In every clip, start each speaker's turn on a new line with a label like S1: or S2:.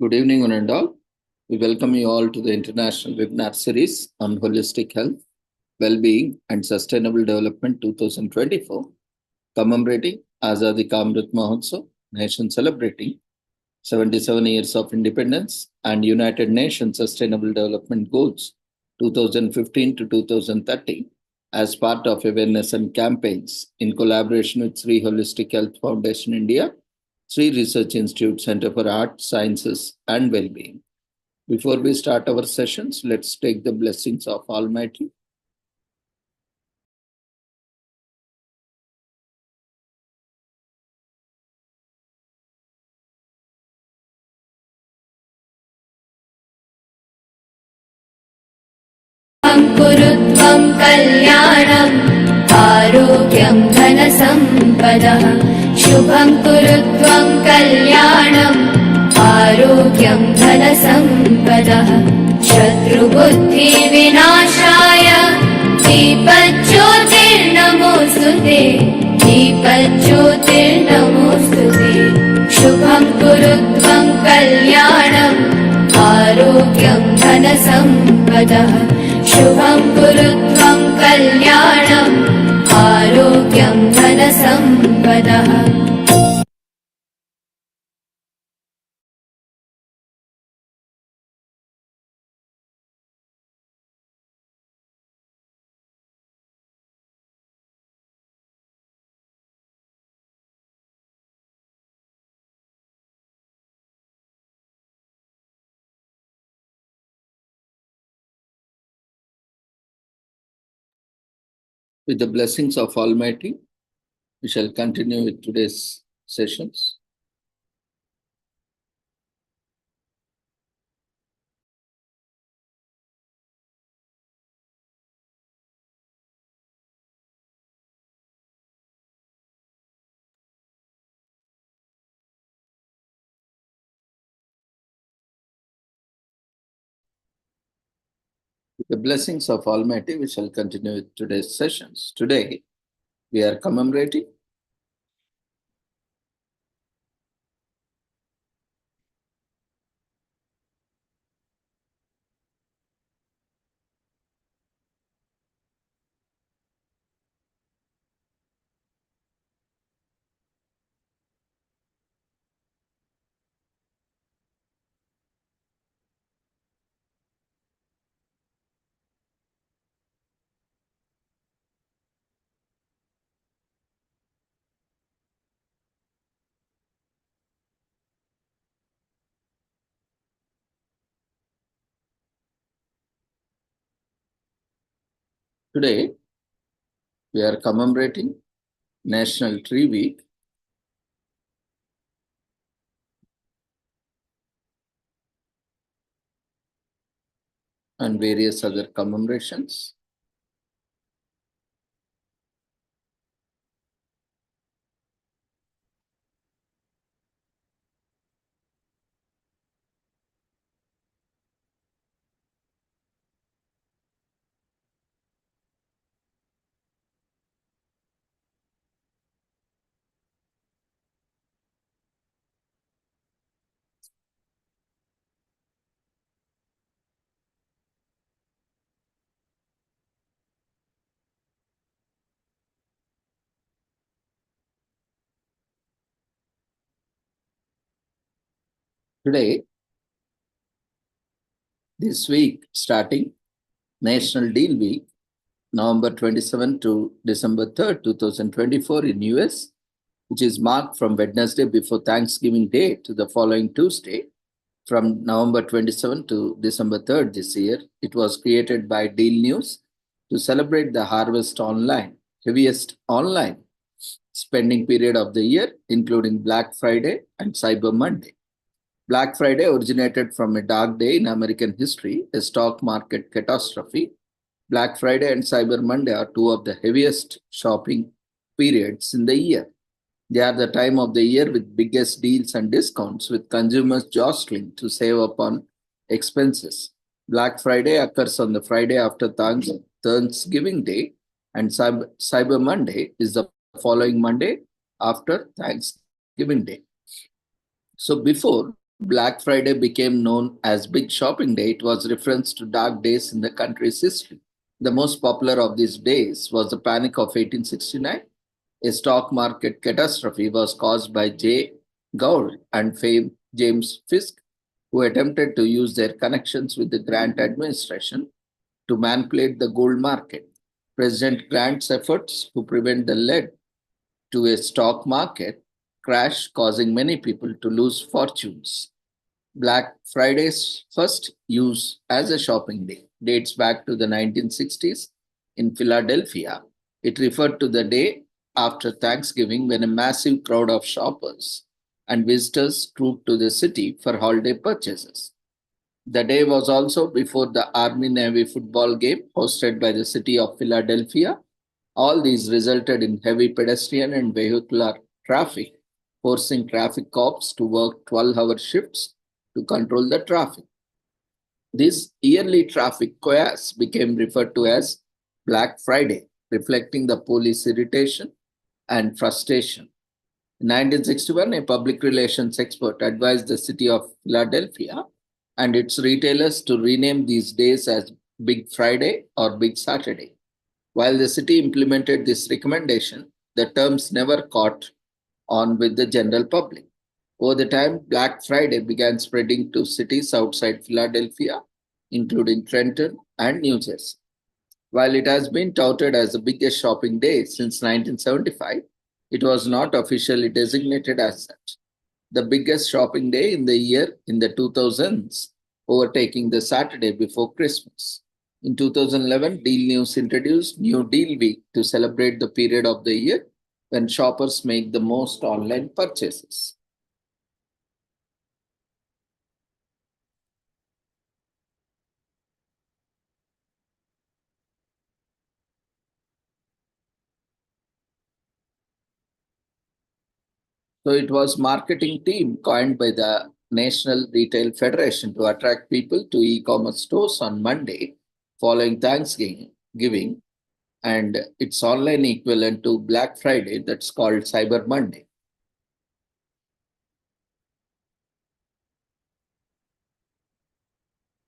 S1: Good evening, one and all. We welcome you all to the international webinar series on holistic health, well-being, and sustainable development 2024, commemorating Azadi Ka Amrit Mahotsav, nation celebrating 77 years of independence and United Nations Sustainable Development Goals 2015 to 2030 as part of awareness and campaigns in collaboration with Sri Holistic Health Foundation India, Sri Research Institute Center for Arts, Sciences and Wellbeing. Before we start our sessions, let's take the blessings of Almighty.
S2: कुरुत्वं कल्याणम् आरोग्यं धनसम्पदः शुभं कुरुत्वं कल्याणम् आरोग्यं धनसम्पदः शत्रुबुद्धिविनाशाय दीपज्योतिर्नमोऽस्तुते दीपज्योतिर्नमोऽस्तुते शुभं कुरुत्वं कल्याणम् आरोग्यं धनसम्पदः शुभं कुरुत्वं कल्याणम् आरोग्यं धनसम्पदः
S1: With the blessings of Almighty, we shall continue with today's sessions. With the blessings of Almighty, we shall continue with today's sessions. Today, we are commemorating Today, we are commemorating National Tree Week, and various other commemorations. Today, this week, starting National Deal Week, November 27 to December 3rd, 2024 in US, which is marked from Wednesday before Thanksgiving Day to the following Tuesday, from November 27 to December 3rd this year. It was created by Deal News to celebrate the Harvest Online, heaviest online spending period of the year, including Black Friday and Cyber Monday. Black Friday originated from a dark day in American history, a stock market catastrophe. Black Friday and Cyber Monday are two of the heaviest shopping periods in the year. They are the time of the year with biggest deals and discounts, with consumers jostling to save upon expenses. Black Friday occurs on the Friday after Thanksgiving Day, and Cyber Monday is the following Monday after Thanksgiving Day. So before Black Friday became known as Big Shopping Day. It was reference to dark days in the country's history. The most popular of these days was the Panic of 1869. A stock market catastrophe was caused by J. Gould and famed James Fisk, who attempted to use their connections with the Grant administration to manipulate the gold market. President Grant's efforts to prevent the led to a stock market crash, causing many people to lose fortunes. Black Friday's first use as a shopping day dates back to the 1960s in Philadelphia. It referred to the day after Thanksgiving when a massive crowd of shoppers and visitors trooped to the city for holiday purchases. The day was also before the Army Navy football game hosted by the city of Philadelphia. All these resulted in heavy pedestrian and vehicular traffic, forcing traffic cops to work 12-hour shifts to control the traffic. This yearly traffic chaos became referred to as Black Friday, reflecting the police irritation and frustration. In 1961, a public relations expert advised the city of Philadelphia and its retailers to rename these days as Big Friday or Big Saturday. While the city implemented this recommendation, the terms never caught on with the general public. Over the time, Black Friday began spreading to cities outside Philadelphia, including Trenton and New Jersey. While it has been touted as the biggest shopping day since 1975, it was not officially designated as such. The biggest shopping day in the year in the 2000s, overtaking the Saturday before Christmas. In 2011, Deal News introduced New Deal Week to celebrate the period of the year when shoppers make the most online purchases. So it was marketing team coined by the National Retail Federation to attract people to e-commerce stores on Monday following Thanksgiving and its online equivalent to Black Friday that's called Cyber Monday.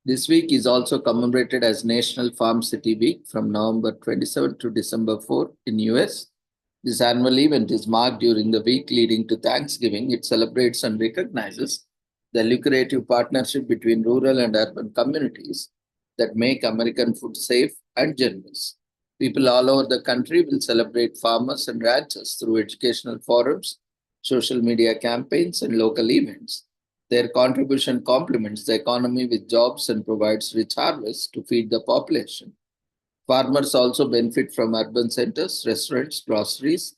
S1: This week is also commemorated as National Farm City Week from November 27 to December 4 in US. This annual event is marked during the week leading to Thanksgiving. It celebrates and recognizes the lucrative partnership between rural and urban communities that make American food safe and generous. People all over the country will celebrate farmers and ranchers through educational forums, social media campaigns, and local events. Their contribution complements the economy with jobs and provides rich harvests to feed the population. Farmers also benefit from urban centers, restaurants, groceries,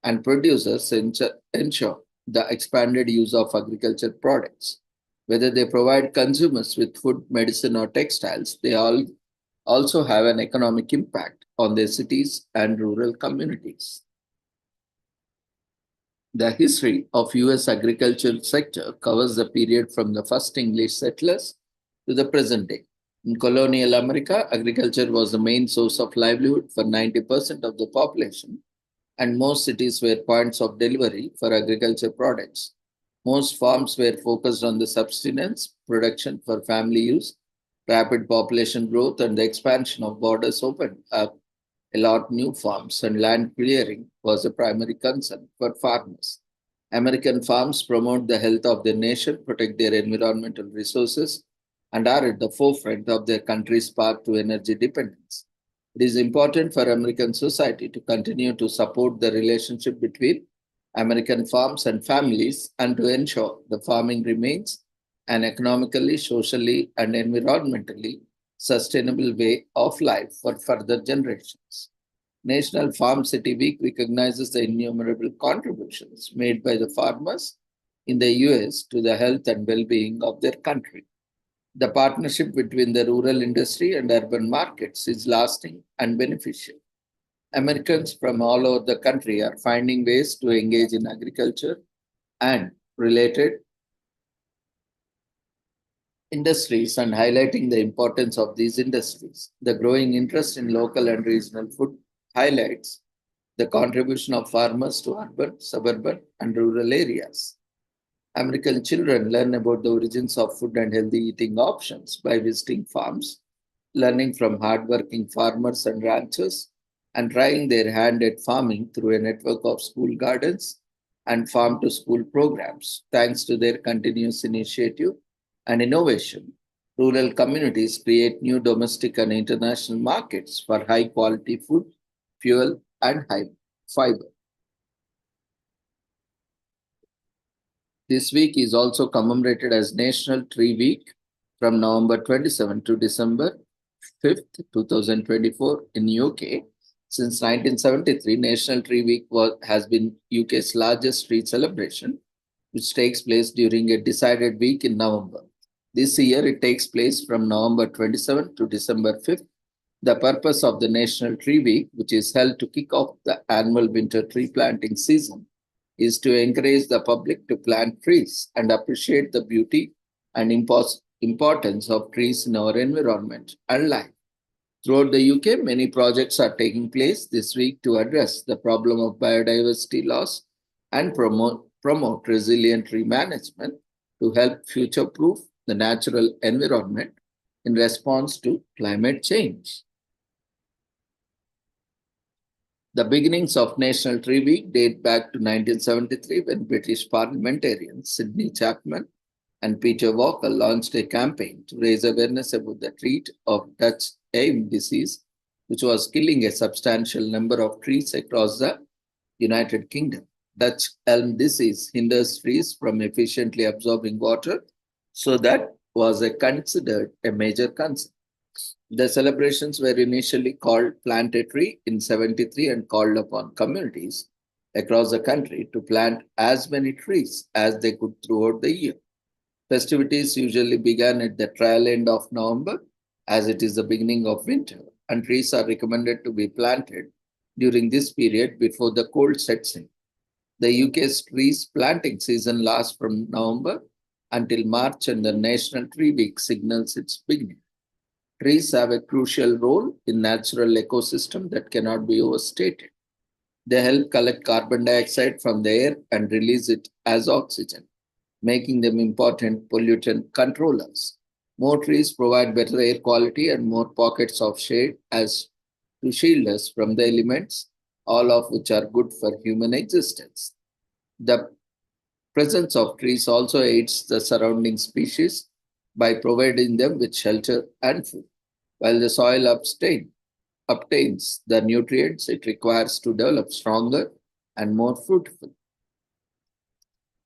S1: and producers ensure the expanded use of agriculture products. Whether they provide consumers with food, medicine, or textiles, they all also have an economic impact on their cities and rural communities. The history of US agricultural sector covers the period from the first English settlers to the present day. In colonial America, agriculture was the main source of livelihood for 90% of the population, and most cities were points of delivery for agriculture products. Most farms were focused on the subsistence production for family use. Rapid population growth and the expansion of borders opened up a lot new farms, and land clearing was a primary concern for farmers. American farms promote the health of their nation, protect their environmental resources, and are at the forefront of their country's path to energy dependence. It is important for American society to continue to support the relationship between American farms and families and to ensure the farming remains an economically, socially, and environmentally sustainable way of life for further generations. National Farm City Week recognizes the innumerable contributions made by the farmers in the US to the health and well being of their country. The partnership between the rural industry and urban markets is lasting and beneficial. Americans from all over the country are finding ways to engage in agriculture and related industries and highlighting the importance of these industries. The growing interest in local and regional food highlights the contribution of farmers to urban, suburban, and rural areas. American children learn about the origins of food and healthy eating options by visiting farms, learning from hardworking farmers and ranchers, and trying their hand at farming through a network of school gardens and farm to school programs. Thanks to their continuous initiative and innovation, rural communities create new domestic and international markets for high quality food, fuel, and high fiber. This week is also commemorated as National Tree Week from November 27 to December 5th, 2024 in UK. Since 1973, National Tree Week has been UK's largest tree celebration, which takes place during a decided week in November. This year, it takes place from November 27 to December 5th. The purpose of the National Tree Week, which is held to kick off the annual winter tree planting season, is to encourage the public to plant trees and appreciate the beauty and importance of trees in our environment and life. Throughout the UK, many projects are taking place this week to address the problem of biodiversity loss and promote resilient tree management to help future proof the natural environment in response to climate change. The beginnings of National Tree Week date back to 1973 when British parliamentarians Sidney Chapman and Peter Walker launched a campaign to raise awareness about the threat of Dutch elm disease, which was killing a substantial number of trees across the United Kingdom. Dutch elm disease hinders trees from efficiently absorbing water, so that was considered a major concern. The celebrations were initially called Plant a Tree in 73 and called upon communities across the country to plant as many trees as they could throughout the year. Festivities usually began at the tail end of November, as it is the beginning of winter, and trees are recommended to be planted during this period before the cold sets in. The UK's trees planting season lasts from November until March, and the National Tree Week signals its beginning. Trees have a crucial role in natural ecosystem that cannot be overstated. They help collect carbon dioxide from the air and release it as oxygen, making them important pollutant controllers. More trees provide better air quality and more pockets of shade as to shield us from the elements, all of which are good for human existence. The presence of trees also aids the surrounding species by providing them with shelter and food. While the soil obtains the nutrients it requires to develop stronger and more fruitful.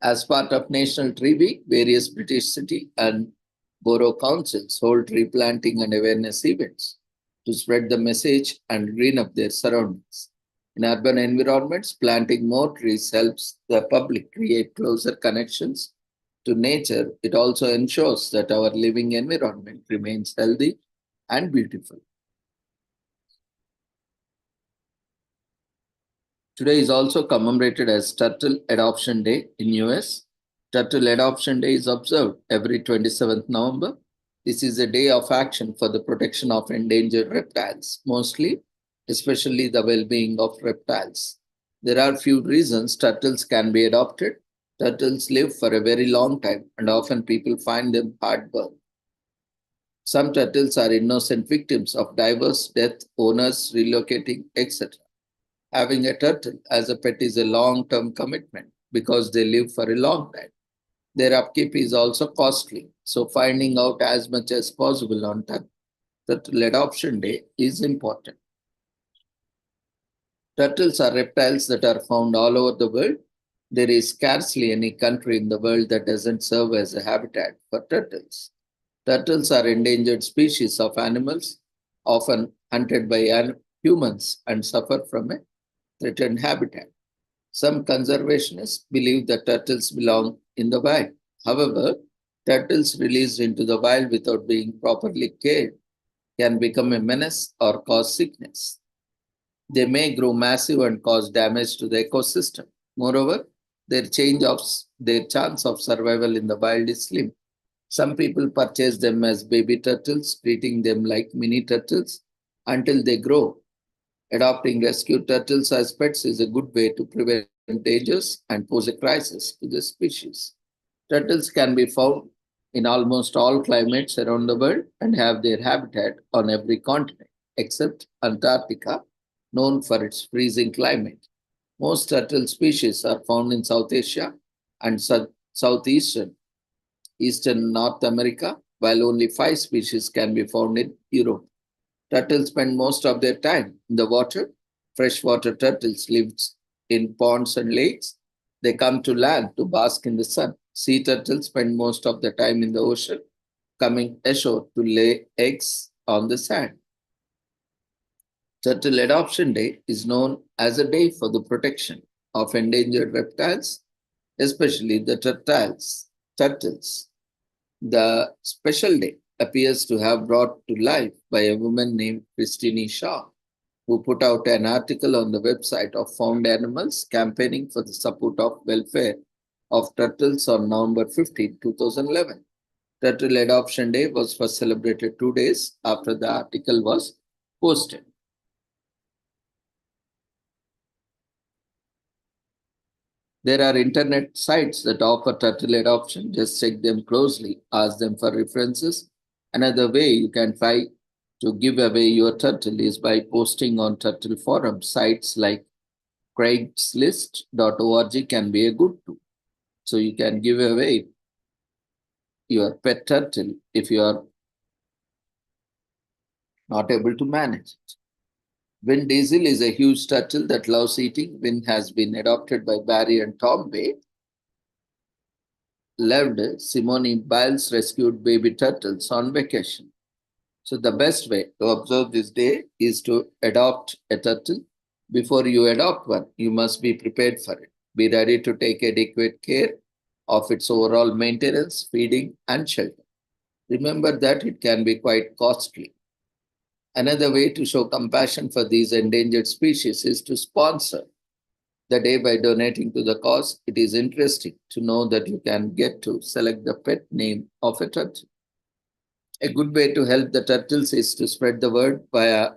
S1: As part of National Tree Week, various British city and borough councils hold tree planting and awareness events to spread the message and green up their surroundings. In urban environments, planting more trees helps the public create closer connections to nature. It also ensures that our living environment remains healthy and beautiful. Today is also commemorated as Turtle Adoption Day in US. Turtle Adoption Day is observed every 27th November. This is a day of action for the protection of endangered reptiles, especially the well-being of reptiles. There are few reasons turtles can be adopted. Turtles live for a very long time and often people find them hard-boiled. Some turtles are innocent victims of diverse death, owners relocating, etc. Having a turtle as a pet is a long-term commitment because they live for a long time. Their upkeep is also costly, so finding out as much as possible on Turtle Adoption Day is important. Turtles are reptiles that are found all over the world. There is scarcely any country in the world that doesn't serve as a habitat for turtles. Turtles are endangered species of animals, often hunted by humans and suffer from a threatened habitat. Some conservationists believe that turtles belong in the wild. However, turtles released into the wild without being properly cared can become a menace or cause sickness. They may grow massive and cause damage to the ecosystem. Moreover, their chance of survival in the wild is slim. Some people purchase them as baby turtles, treating them like mini turtles until they grow. Adopting rescued turtles as pets is a good way to prevent dangers and pose a crisis to the species. Turtles can be found in almost all climates around the world and have their habitat on every continent except Antarctica, known for its freezing climate. Most turtle species are found in South Asia and southeastern Eastern North America, while only 5 species can be found in Europe. Turtles spend most of their time in the water. Freshwater turtles live in ponds and lakes. They come to land to bask in the sun. Sea turtles spend most of their time in the ocean, coming ashore to lay eggs on the sand. Turtle Adoption Day is known as a day for the protection of endangered reptiles, especially the turtles. The special day appears to have brought to life by a woman named Christine Shaw, who put out an article on the website of Found Animals campaigning for the support of welfare of turtles on November 15, 2011. Turtle Adoption Day was first celebrated 2 days after the article was posted. There are internet sites that offer turtle adoption. Just check them closely, ask them for references. Another way you can try to give away your turtle is by posting on turtle forum. Sites like Craigslist.org can be a good tool. So you can give away your pet turtle if you are not able to manage it. Vin Diesel is a huge turtle that loves eating. Vin has been adopted by Barry and Tom Bay. Loved Simone Biles rescued baby turtles on vacation. So the best way to observe this day is to adopt a turtle. Before you adopt one, you must be prepared for it. Be ready to take adequate care of its overall maintenance, feeding, and shelter. Remember that it can be quite costly. Another way to show compassion for these endangered species is to sponsor the day by donating to the cause. It is interesting to know that you can get to select the pet name of a turtle. A good way to help the turtles is to spread the word via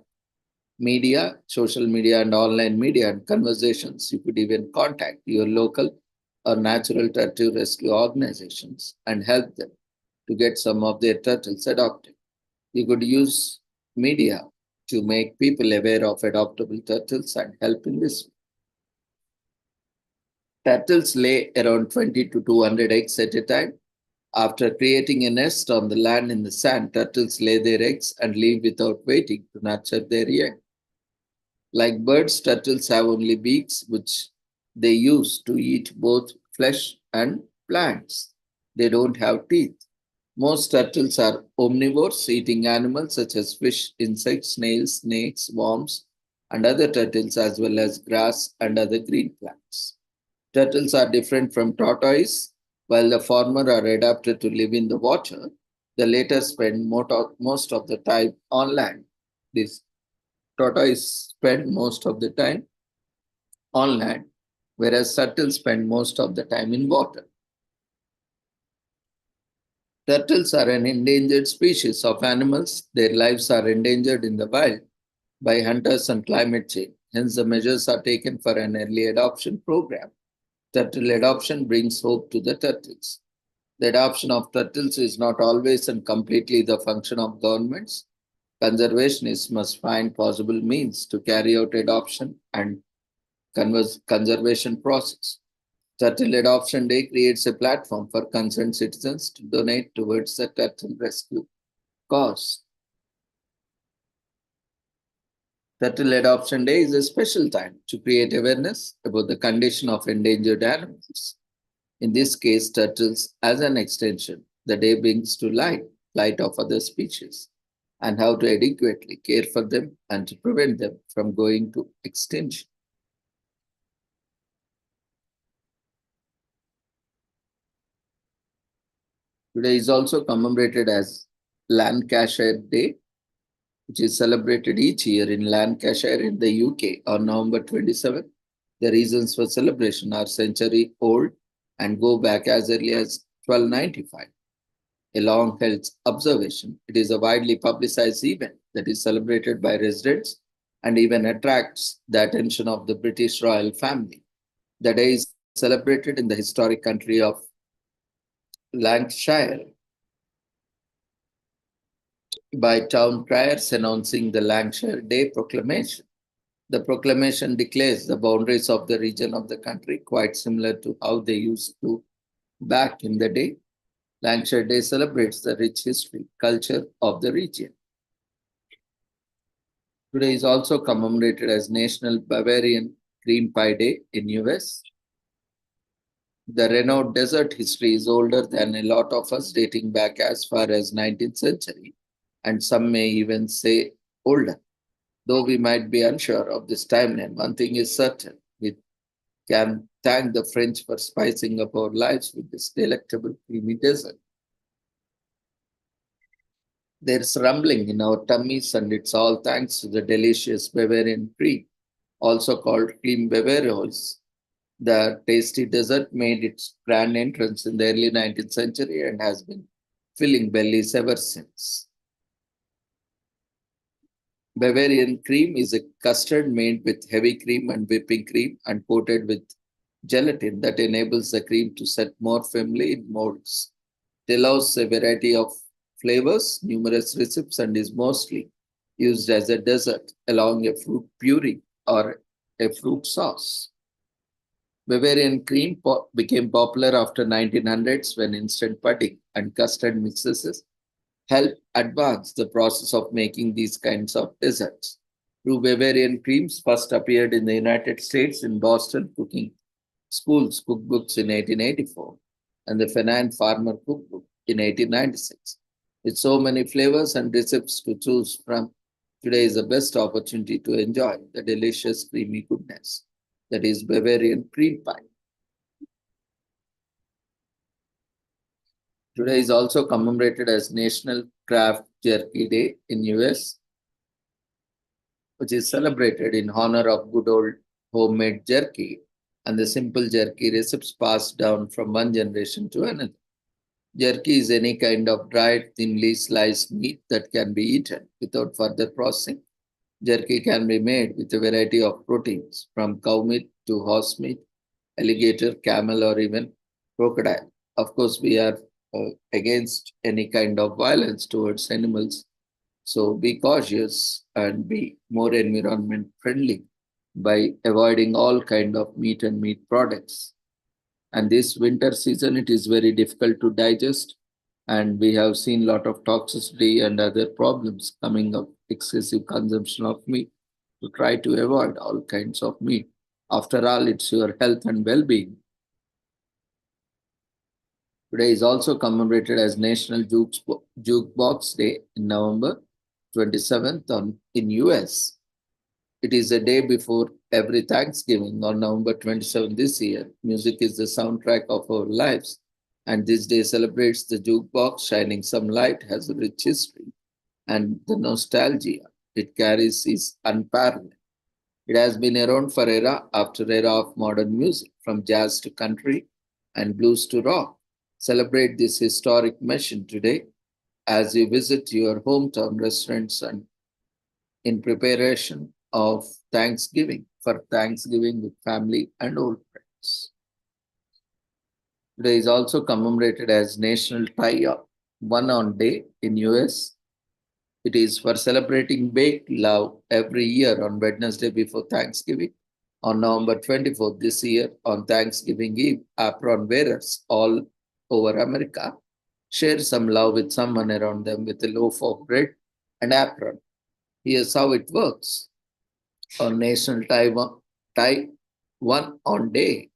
S1: media, social media, and online media and conversations. You could even contact your local or natural turtle rescue organizations and help them to get some of their turtles adopted. You could use media to make people aware of adoptable turtles and help in this. Turtles lay around 20 to 200 eggs at a time. After creating a nest on the land in the sand, turtles lay their eggs and leave without waiting to nurture their young. Like birds, turtles have only beaks, which they use to eat both flesh and plants. They don't have teeth. Most turtles are omnivores, eating animals such as fish, insects, snails, snakes, worms, and other turtles, as well as grass and other green plants. Turtles are different from tortoise. While the former are adapted to live in the water, the latter spend most of the time on land. These tortoise spend most of the time on land, whereas turtles spend most of the time in water. Turtles are an endangered species of animals. Their lives are endangered in the wild by hunters and climate change. Hence, the measures are taken for an early adoption program. Turtle adoption brings hope to the turtles. The adoption of turtles is not always and completely the function of governments. Conservationists must find possible means to carry out adoption and conservation process. Turtle Adoption Day creates a platform for concerned citizens to donate towards the turtle rescue cause. Turtle Adoption Day is a special time to create awareness about the condition of endangered animals. In this case, turtles as an extension. The day brings to light of other species and how to adequately care for them and to prevent them from going to extinction. Today is also commemorated as Lancashire Day, which is celebrated each year in Lancashire in the UK on November 27th. The reasons for celebration are century old and go back as early as 1295. A long held observation. It is a widely publicized event that is celebrated by residents and even attracts the attention of the British royal family. The day is celebrated in the historic country of Lancashire by town criers announcing the Lancashire Day Proclamation. The proclamation declares the boundaries of the region of the country, quite similar to how they used to back in the day. Lancashire Day celebrates the rich history, culture of the region. Today is also commemorated as National Bavarian Cream Pie Day in US. The Renault desert history is older than a lot of us, dating back as far as 19th century, and some may even say older. Though we might be unsure of this timeline, one thing is certain: we can thank the French for spicing up our lives with this delectable creamy dessert. There's rumbling in our tummies, and it's all thanks to the delicious Bavarian cream, also called cream Bavarois. The tasty dessert made its grand entrance in the early 19th century and has been filling bellies ever since. Bavarian cream is a custard made with heavy cream and whipping cream and coated with gelatin that enables the cream to set more firmly in molds. It allows a variety of flavors, numerous recipes, and is mostly used as a dessert along a fruit puree or a fruit sauce. Bavarian cream became popular after 1900s when instant pudding and custard mixes helped advance the process of making these kinds of desserts. True Bavarian creams first appeared in the United States in Boston Cooking School's cookbooks in 1884 and the Fernand Farmer cookbook in 1896. With so many flavors and recipes to choose from, today is the best opportunity to enjoy the delicious creamy goodness that is Bavarian cream pie. Today is also commemorated as National Craft Jerky Day in US, which is celebrated in honor of good old homemade jerky and the simple jerky recipes passed down from one generation to another. Jerky is any kind of dried, thinly sliced meat that can be eaten without further processing. Jerky can be made with a variety of proteins, from cow meat to horse meat, alligator, camel, or even crocodile. Of course, we are against any kind of violence towards animals. So be cautious and be more environment friendly by avoiding all kind of meat and meat products. And this winter season, it is very difficult to digest, and we have seen a lot of toxicity and other problems coming of excessive consumption of meat. To try to avoid all kinds of meat. After all, it's your health and well-being. Today is also commemorated as National Jukebox Day in November 27th in US. It is a day before every Thanksgiving on November 27th this year. Music is the soundtrack of our lives, and this day celebrates the jukebox, shining some light, has a rich history, and the nostalgia it carries is unparalleled. It has been around for era after era of modern music, from jazz to country and blues to rock. Celebrate this historic mission today as you visit your hometown restaurants and in preparation of Thanksgiving for Thanksgiving with family and old friends. Today is also commemorated as National Tie One On Day in US. It is for celebrating baked love every year on Wednesday before Thanksgiving. On November 24th this year, on Thanksgiving Eve, apron wearers all over America share some love with someone around them with a loaf of bread and apron. Here's how it works. On National Tie One On Day,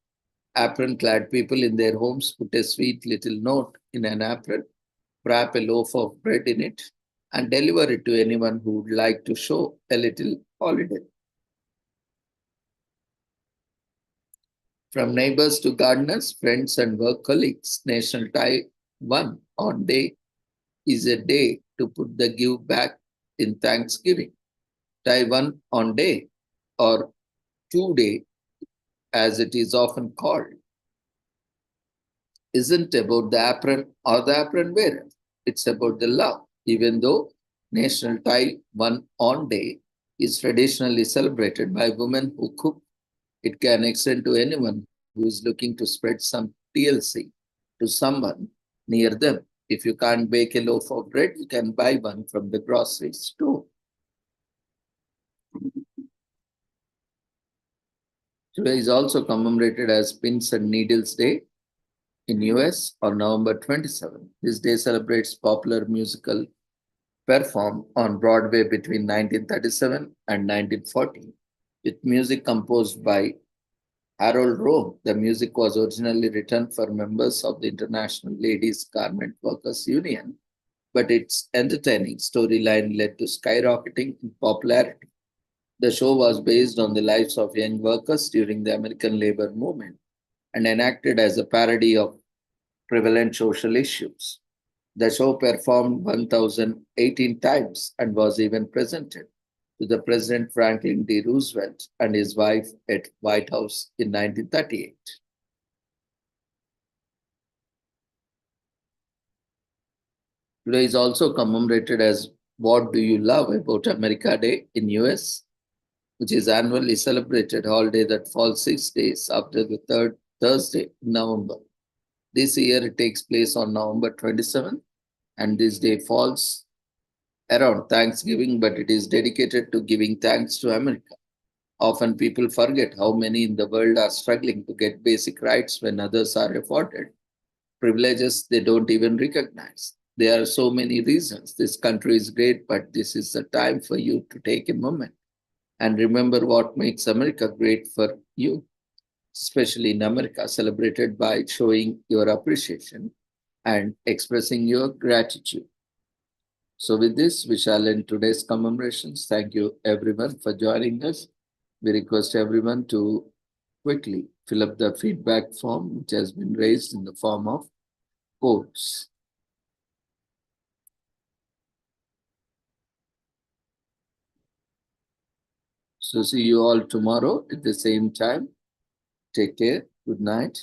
S1: apron-clad people in their homes put a sweet little note in an apron, wrap a loaf of bread in it, and deliver it to anyone who would like to show a little holiday. From neighbors to gardeners, friends, and work colleagues, National Tie One On Day is a day to put the give back in Thanksgiving. Tie One On Day, or 2 Day, as it is often called, isn't about the apron or the apron wearer. It's about the love. Even though National Tie One On Day is traditionally celebrated by women who cook, it can extend to anyone who is looking to spread some TLC to someone near them. If you can't bake a loaf of bread, you can buy one from the grocery store. Today is also commemorated as Pins and Needles Day in US on November 27. This day celebrates popular musical performed on Broadway between 1937 and 1940 with music composed by Harold Rome. The music was originally written for members of the International Ladies Garment Workers Union, but its entertaining storyline led to skyrocketing in popularity. The show was based on the lives of young workers during the American labor movement and enacted as a parody of prevalent social issues. The show performed 1,018 times and was even presented to the President Franklin D. Roosevelt and his wife at White House in 1938. Today is also commemorated as What Do You Love About America Day in US, which is annually celebrated holiday that falls 6 days after the third Thursday in November. This year it takes place on November 27th, and this day falls around Thanksgiving, but it is dedicated to giving thanks to America. Often people forget how many in the world are struggling to get basic rights when others are afforded privileges they don't even recognize. There are so many reasons. This country is great, but this is the time for you to take a moment and remember what makes America great for you, especially in America, celebrated by showing your appreciation and expressing your gratitude. So, with this, we shall end today's commemorations. Thank you, everyone, for joining us. We request everyone to quickly fill up the feedback form, which has been raised in the form of quotes. So, see you all tomorrow at the same time. Take care. Good night.